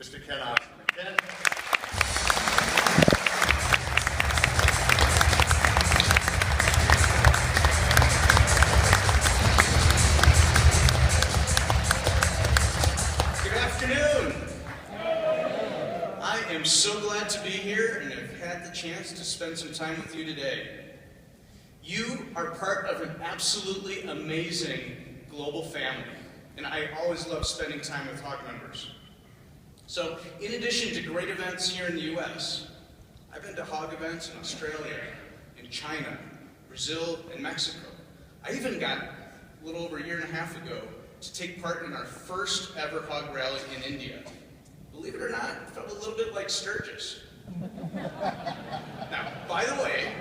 Mr. Ken Osman. Ken? Good afternoon. I am so glad to be here and have had the chance to spend some time with you today. You are part of an absolutely amazing global family, and I always love spending time with HOG members. So, in addition to great events here in the U.S., I've been to HOG events in Australia, in China, Brazil, and Mexico. I even got, a little over a year and a half ago, to take part in our first ever HOG rally in India. Believe it or not, it felt a little bit like Sturgis. Now, by the way,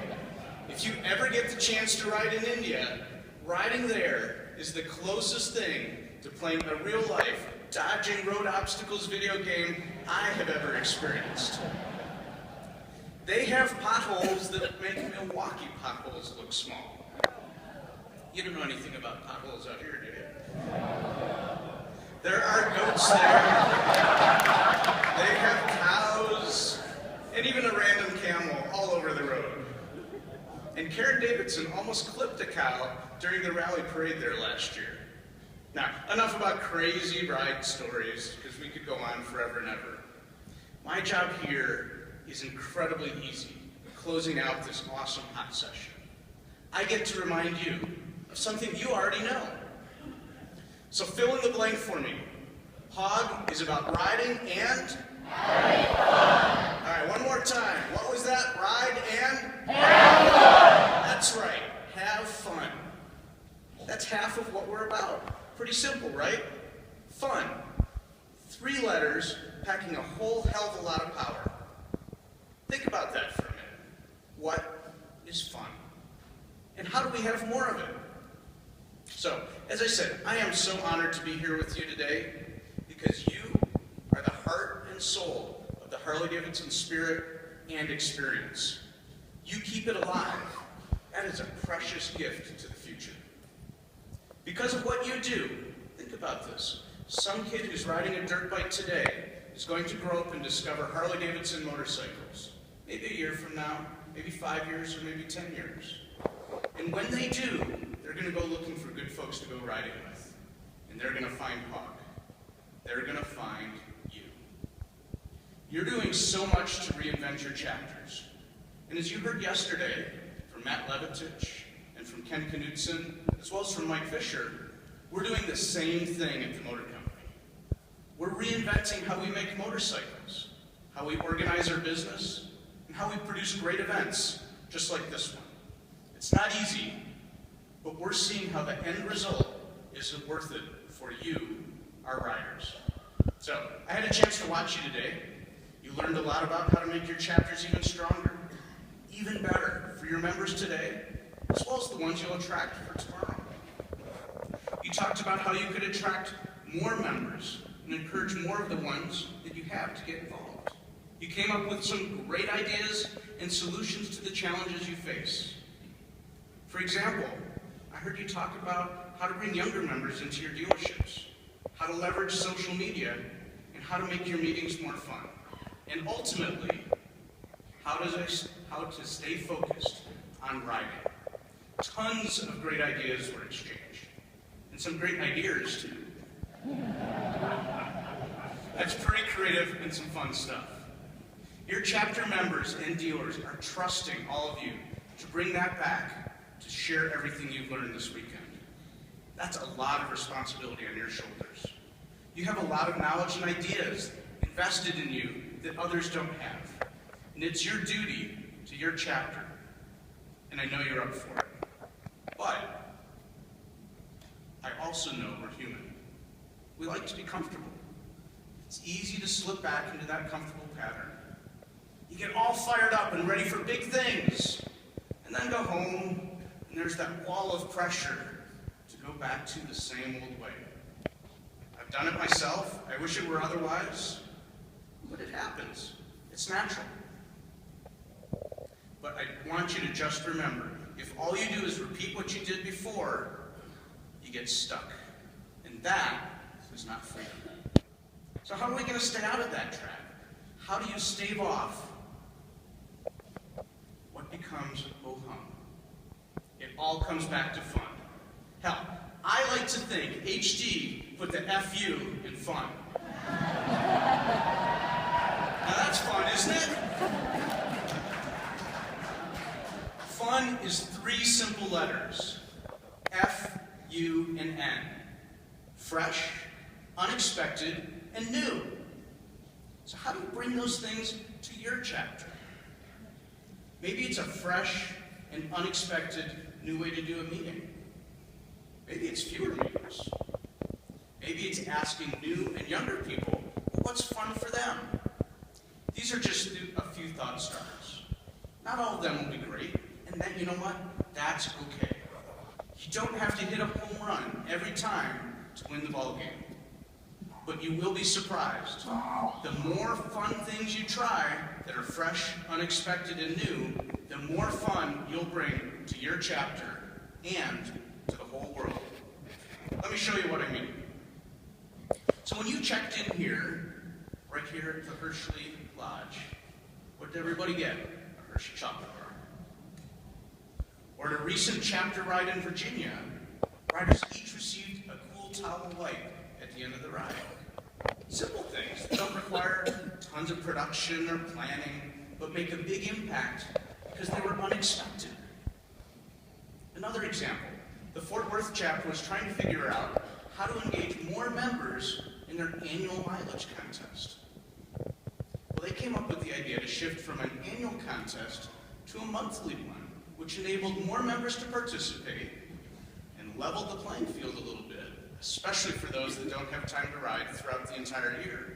if you ever get the chance to ride in India, riding there is the closest thing to playing a real-life, dodging road obstacles video game I have ever experienced. They have potholes that make Milwaukee potholes look small. You don't know anything about potholes out here, do you? There are goats there. They have cows, and even a random camel all over the road. And Karen Davidson almost clipped a cow during the rally parade there last year. Now, enough about crazy ride stories, because we could go on forever and ever. My job here is incredibly easy, closing out this awesome hot session. I get to remind you of something you already know. So fill in the blank for me. HOG is about riding and? Having fun. All right, one more time. What was that? Ride and? Have fun. That's right, have fun. That's half of what we're about. Pretty simple, right? Fun. 3 letters packing a whole hell of a lot of power. Think about that for a minute. What is fun? And how do we have more of it? So, as I said, I am so honored to be here with you today because you are the heart and soul of the Harley-Davidson spirit and experience. You keep it alive. That is a precious gift to the future. Because of what you do, think about this. Some kid who's riding a dirt bike today is going to grow up and discover Harley-Davidson motorcycles. Maybe a year from now, maybe 5 years, or maybe 10 years. And when they do, they're going to go looking for good folks to go riding with. And they're going to find HOG. They're going to find you. You're doing so much to reinvent your chapters. And as you heard yesterday from Matt Levitich and from Ken Knudsen, as well as from Mike Fisher, we're doing the same thing at the motor company. We're reinventing how we make motorcycles, how we organize our business, and how we produce great events, just like this one. It's not easy, but we're seeing how the end result is worth it for you, our riders. So, I had a chance to watch you today. You learned a lot about how to make your chapters even stronger, even better for your members today, as well as the ones you'll attract for tomorrow. You talked about how you could attract more members and encourage more of the ones that you have to get involved. You came up with some great ideas and solutions to the challenges you face. For example, I heard you talk about how to bring younger members into your dealerships, how to leverage social media, and how to make your meetings more fun. And ultimately, how to stay focused on riding. Tons of great ideas were exchanged. And some great ideas, too. That's pretty creative and some fun stuff. Your chapter members and dealers are trusting all of you to bring that back, to share everything you've learned this weekend. That's a lot of responsibility on your shoulders. You have a lot of knowledge and ideas invested in you that others don't have. And it's your duty to your chapter. And I know you're up for it. But I also know we're human. We like to be comfortable. It's easy to slip back into that comfortable pattern. You get all fired up and ready for big things, and then go home, and there's that wall of pressure to go back to the same old way. I've done it myself. I wish it were otherwise, but it happens. It's natural. But I want you to just remember, if all you do is repeat what you did before, you get stuck. And that is not freedom. So how are we going to stay out of that trap? How do you stave off what becomes ho-hum? It all comes back to fun. Hell, I like to think HD put the FU in fun. Now that's fun, isn't it? Fun is 3 simple letters. F, U, and N. Fresh, unexpected, and new. So how do you bring those things to your chapter? Maybe it's a fresh and unexpected new way to do a meeting. Maybe it's fewer meetings. Maybe it's asking new and younger people what's fun for them. These are just a few thought starters. Not all of them will be great, and then you know what? That's okay. You don't have to hit a home run every time to win the ball game. But you will be surprised. The more fun things you try that are fresh, unexpected, and new, the more fun you'll bring to your chapter and to the whole world. Let me show you what I mean. So when you checked in here, right here at the Hershey Lodge, what did everybody get? A Hershey chocolate bar. Or at a recent chapter ride in Virginia, riders each received a cool towel wipe at the end of the ride. Simple things that don't require tons of production or planning, but make a big impact because they were unexpected. Another example, the Fort Worth chapter was trying to figure out how to engage more members in their annual mileage contest. Well, they came up with the idea to shift from an annual contest to a monthly one, which enabled more members to participate and leveled the playing field a little bit, especially for those that don't have time to ride throughout the entire year.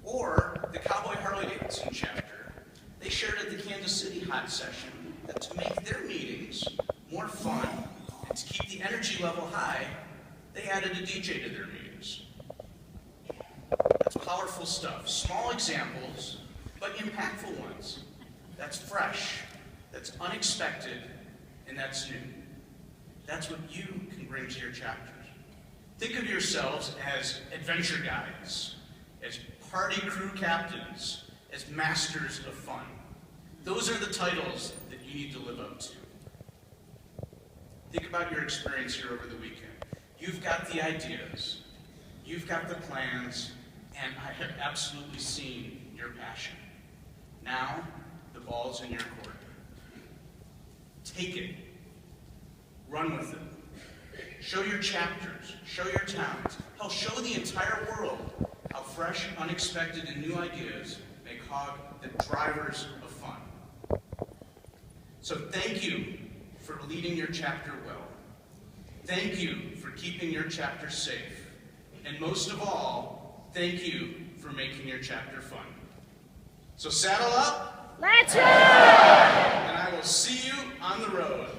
Or the Cowboy Harley Davidson chapter, they shared at the Kansas City Hot Session that to make their meetings more fun and to keep the energy level high, they added a DJ to their meetings. That's powerful stuff. Small examples, but impactful ones. That's fresh, that's unexpected, and that's new. That's what you can bring to your chapters. Think of yourselves as adventure guides, as party crew captains, as masters of fun. Those are the titles that you need to live up to. Think about your experience here over the weekend. You've got the ideas, you've got the plans, and I have absolutely seen your passion. Now, the ball's in your court. Take it. Run with it. Show your chapters, show your towns, hell, show the entire world how fresh, unexpected, and new ideas make HOG the drivers of fun. So thank you for leading your chapter well. Thank you for keeping your chapter safe. And most of all, thank you for making your chapter fun. So saddle up. Let's ride! And I will see you on the road.